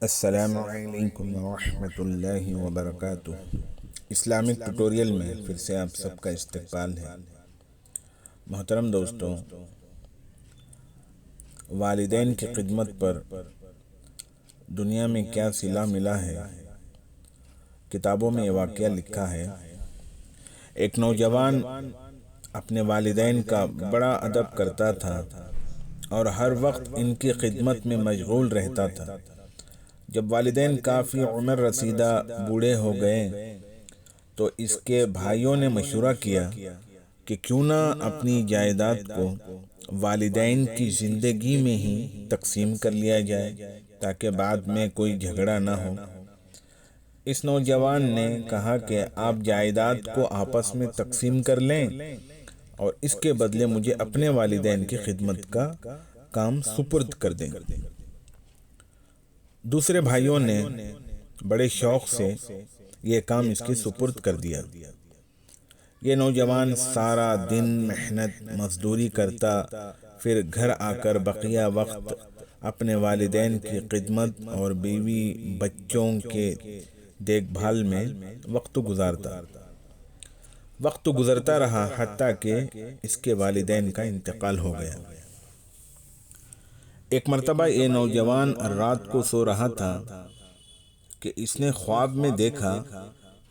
السلام علیکم ورحمۃ اللہ وبرکاتہ۔ اسلامک ٹوٹوریل میں پھر سے آپ سب کا استقبال ہے۔ محترم دوستوں، والدین کی خدمت پر دنیا میں کیا صلہ ملا ہے، کتابوں میں یہ واقعہ لکھا ہے۔ ایک نوجوان اپنے والدین کا بڑا ادب کرتا تھا اور ہر وقت ان کی خدمت میں مشغول رہتا تھا۔ جب والدین کافی عمر رسیدہ بوڑھے ہو گئے تو اس کے بھائیوں نے مشورہ کیا کہ کیوں نہ اپنی جائیداد کو والدین کی زندگی میں ہی تقسیم کر لیا جائے تاکہ بعد میں کوئی جھگڑا نہ ہو۔ اس نوجوان نے کہا کہ آپ جائیداد کو آپس میں تقسیم کر لیں اور اس کے بدلے مجھے اپنے والدین کی خدمت کا کام سپرد کر دیں۔ دوسرے بھائیوں نے بڑے شوق سے یہ کام اس کے سپرد کر دیا۔ یہ نوجوان سارا دن محنت مزدوری کرتا، پھر گھر آ کر بقیہ وقت اپنے والدین کی خدمت اور بیوی بچوں کے دیکھ بھال میں وقت گزارتا۔ وقت گزرتا رہا حتیٰ کہ اس کے والدین کا انتقال ہو گیا۔ ایک مرتبہ یہ نوجوان رات کو سو رہا تھا کہ اس نے خواب میں دیکھا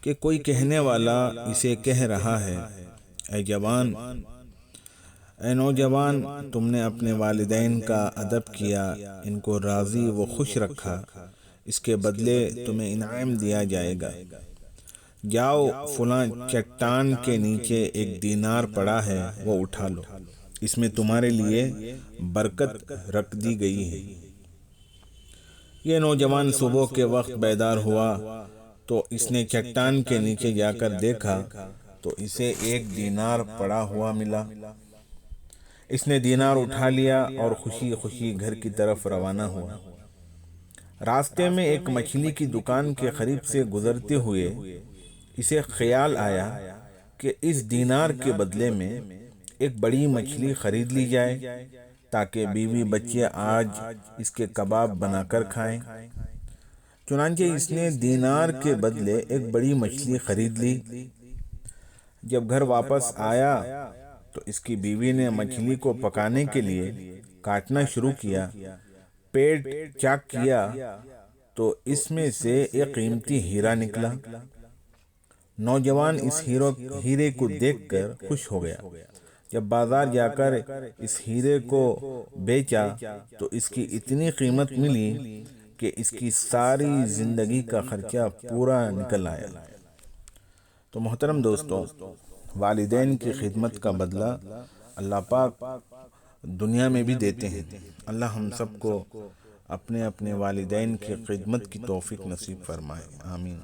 کہ کوئی کہنے والا اسے کہہ رہا ہے، اے نوجوان، تم نے اپنے والدین کا ادب کیا، ان کو راضی و خوش رکھا، اس کے بدلے تمہیں انعام دیا جائے گا۔ جاؤ، فلاں چٹان کے نیچے ایک دینار پڑا ہے، وہ اٹھا لو، اس میں تمہارے لیے برکت رکھ دی گئی ہے۔ یہ نوجوان صبح کے وقت بیدار ہوا تو اس نے چٹان کے نیچے جا کر دیکھا تو اسے ایک دینار پڑا ہوا ملا۔ اس نے دینار اٹھا لیا اور خوشی خوشی گھر کی طرف روانہ ہوا۔ راستے میں ایک مچھلی کی دکان کے قریب سے گزرتے ہوئے اسے خیال آیا کہ اس دینار کے بدلے میں ایک بڑی مچھلی خرید لی جائے تاکہ بیوی بچے آج اس کے کباب بنا کر کھائیں۔ چنانچہ اس نے دینار کے بدلے ایک بڑی مچھلی خرید لی۔ جب گھر واپس آیا تو اس کی بیوی نے مچھلی کو پکانے کے لیے کاٹنا شروع کیا۔ پیٹ چاک کیا تو اس میں سے ایک قیمتی ہیرا نکلا۔ نوجوان اس ہیرے کو دیکھ کر خوش ہو گیا۔ جب بازار جا کر اس ہیرے کو بیچا تو اس کی اتنی قیمت ملی کہ اس کی ساری زندگی کا خرچہ پورا نکل آیا۔ تو محترم دوستوں، والدین کی خدمت کا بدلہ اللہ پاک دنیا میں بھی دیتے ہیں۔ اللہ ہم سب کو اپنے والدین کی خدمت کی توفیق نصیب فرمائے، آمین۔